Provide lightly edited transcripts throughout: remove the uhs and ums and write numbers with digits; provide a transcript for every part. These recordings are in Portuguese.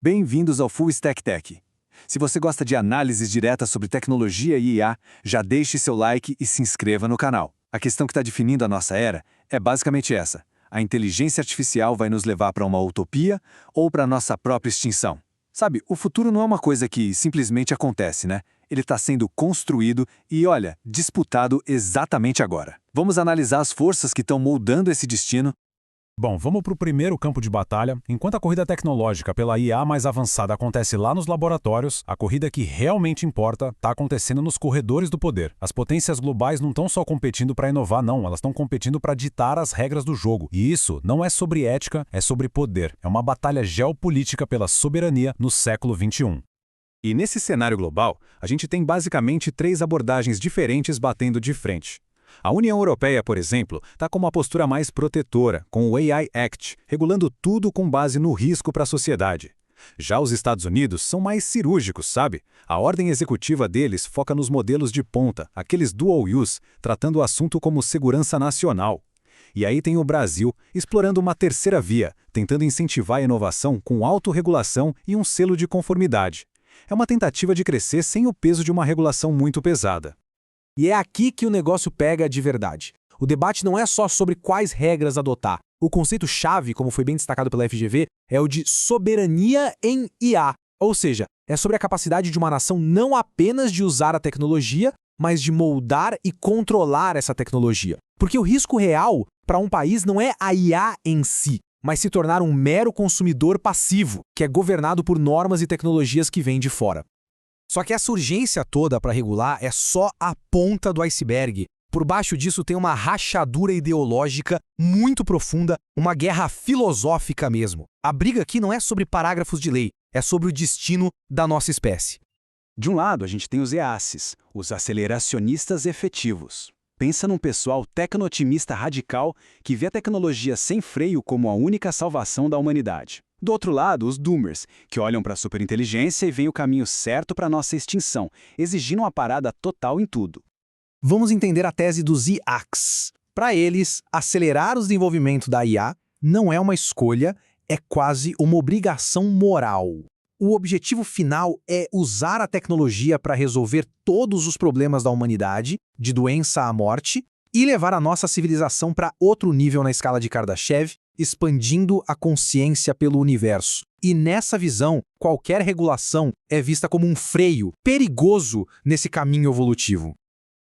Bem-vindos ao Full Stack Tech. Se você gosta de análises diretas sobre tecnologia e IA, já deixe seu like e se inscreva no canal. A questão que está definindo a nossa era é basicamente essa: a inteligência artificial vai nos levar para uma utopia ou para a nossa própria extinção? Sabe, o futuro não é uma coisa que simplesmente acontece, né? Ele está sendo construído e, olha, disputado exatamente agora. Vamos analisar as forças que estão moldando esse destino. Bom, vamos para o primeiro campo de batalha. Enquanto a corrida tecnológica pela IA mais avançada acontece lá nos laboratórios, a corrida que realmente importa está acontecendo nos corredores do poder. As potências globais não estão só competindo para inovar, não. Elas estão competindo para ditar as regras do jogo. E isso não é sobre ética, é sobre poder. É uma batalha geopolítica pela soberania no século XXI. E nesse cenário global, a gente tem basicamente três abordagens diferentes batendo de frente. A União Europeia, por exemplo, está com uma postura mais protetora, com o AI Act, regulando tudo com base no risco para a sociedade. Já os Estados Unidos são mais cirúrgicos, sabe? A ordem executiva deles foca nos modelos de ponta, aqueles dual use, tratando o assunto como segurança nacional. E aí tem o Brasil, explorando uma terceira via, tentando incentivar a inovação com autorregulação e um selo de conformidade. É uma tentativa de crescer sem o peso de uma regulação muito pesada. E é aqui que o negócio pega de verdade. O debate não é só sobre quais regras adotar. O conceito-chave, como foi bem destacado pela FGV, é o de soberania em IA. Ou seja, é sobre a capacidade de uma nação não apenas de usar a tecnologia, mas de moldar e controlar essa tecnologia. Porque o risco real para um país não é a IA em si, mas se tornar um mero consumidor passivo, que é governado por normas e tecnologias que vêm de fora. Só que essa urgência toda para regular é só a ponta do iceberg. Por baixo disso tem uma rachadura ideológica muito profunda, uma guerra filosófica mesmo. A briga aqui não é sobre parágrafos de lei, é sobre o destino da nossa espécie. De um lado, a gente tem os EACs, os aceleracionistas efetivos. Pensa num pessoal tecno-otimista radical que vê a tecnologia sem freio como a única salvação da humanidade. Do outro lado, os doomers, que olham para a superinteligência e veem o caminho certo para nossa extinção, exigindo uma parada total em tudo. Vamos entender a tese dos IACs. Para eles, acelerar o desenvolvimento da IA não é uma escolha, é quase uma obrigação moral. O objetivo final é usar a tecnologia para resolver todos os problemas da humanidade, de doença à morte, e levar a nossa civilização para outro nível na escala de Kardashev, expandindo a consciência pelo universo. E nessa visão, qualquer regulação é vista como um freio perigoso nesse caminho evolutivo.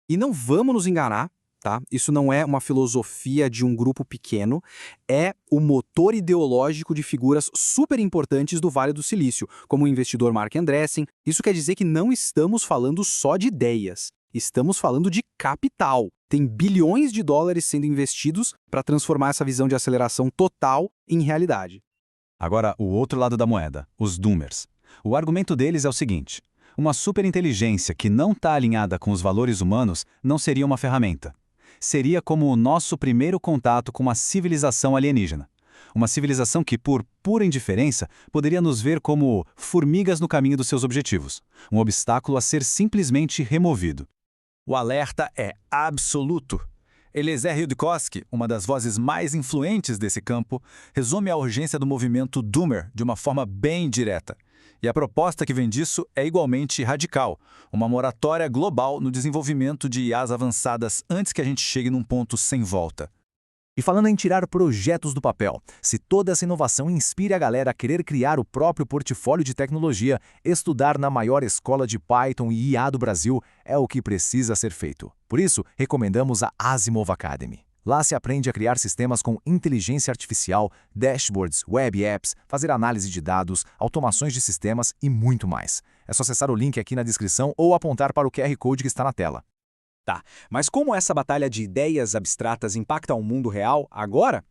E não vamos nos enganar, tá? Isso não é uma filosofia de um grupo pequeno, é o motor ideológico de figuras super importantes do Vale do Silício, como o investidor Marc Andreessen. Isso quer dizer que não estamos falando só de ideias, estamos falando de capital. Tem bilhões de dólares sendo investidos para transformar essa visão de aceleração total em realidade. Agora, o outro lado da moeda, os doomers. O argumento deles é o seguinte: uma superinteligência que não está alinhada com os valores humanos não seria uma ferramenta. Seria como o nosso primeiro contato com uma civilização alienígena. Uma civilização que, por pura indiferença, poderia nos ver como formigas no caminho dos seus objetivos. Um obstáculo a ser simplesmente removido. O alerta é absoluto. Eliezer Yudkowsky, uma das vozes mais influentes desse campo, resume a urgência do movimento Doomer de uma forma bem direta. E a proposta que vem disso é igualmente radical, uma moratória global no desenvolvimento de IAs avançadas antes que a gente chegue num ponto sem volta. E falando em tirar projetos do papel, se toda essa inovação inspira a galera a querer criar o próprio portfólio de tecnologia, estudar na maior escola de Python e IA do Brasil é o que precisa ser feito. Por isso, recomendamos a Asimov Academy. Lá se aprende a criar sistemas com inteligência artificial, dashboards, web apps, fazer análise de dados, automações de sistemas e muito mais. É só acessar o link aqui na descrição ou apontar para o QR Code que está na tela. Tá, mas como essa batalha de ideias abstratas impacta o mundo real agora?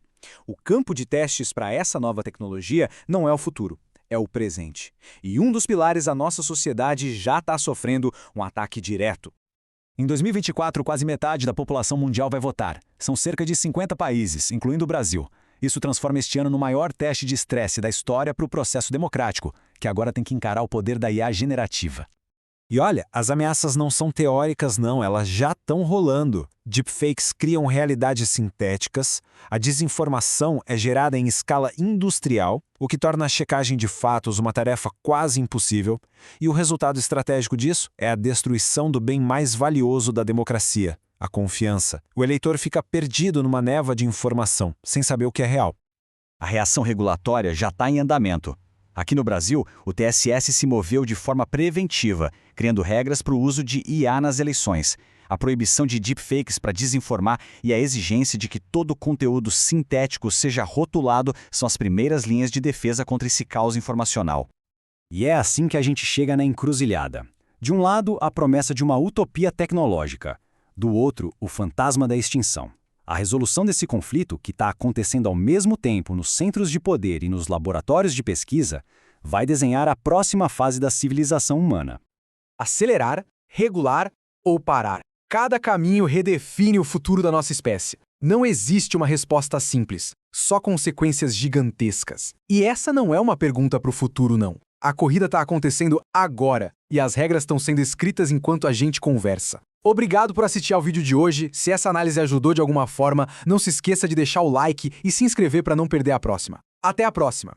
O campo de testes para essa nova tecnologia não é o futuro, é o presente. E um dos pilares da nossa sociedade já está sofrendo um ataque direto. Em 2024, quase metade da população mundial vai votar. São cerca de 50 países, incluindo o Brasil. Isso transforma este ano no maior teste de estresse da história para o processo democrático, que agora tem que encarar o poder da IA generativa. E olha, as ameaças não são teóricas não, elas já estão rolando. Deepfakes criam realidades sintéticas, a desinformação é gerada em escala industrial, o que torna a checagem de fatos uma tarefa quase impossível, e o resultado estratégico disso é a destruição do bem mais valioso da democracia, a confiança. O eleitor fica perdido numa névoa de informação, sem saber o que é real. A reação regulatória já está em andamento. Aqui no Brasil, o TSS se moveu de forma preventiva, criando regras para o uso de IA nas eleições, a proibição de deepfakes para desinformar e a exigência de que todo conteúdo sintético seja rotulado são as primeiras linhas de defesa contra esse caos informacional. E é assim que a gente chega na encruzilhada. De um lado, a promessa de uma utopia tecnológica. Do outro, o fantasma da extinção. A resolução desse conflito, que está acontecendo ao mesmo tempo nos centros de poder e nos laboratórios de pesquisa, vai desenhar a próxima fase da civilização humana. Acelerar, regular ou parar. Cada caminho redefine o futuro da nossa espécie. Não existe uma resposta simples, só consequências gigantescas. E essa não é uma pergunta para o futuro, não. A corrida está acontecendo agora e as regras estão sendo escritas enquanto a gente conversa. Obrigado por assistir ao vídeo de hoje. Se essa análise ajudou de alguma forma, não se esqueça de deixar o like e se inscrever para não perder a próxima. Até a próxima!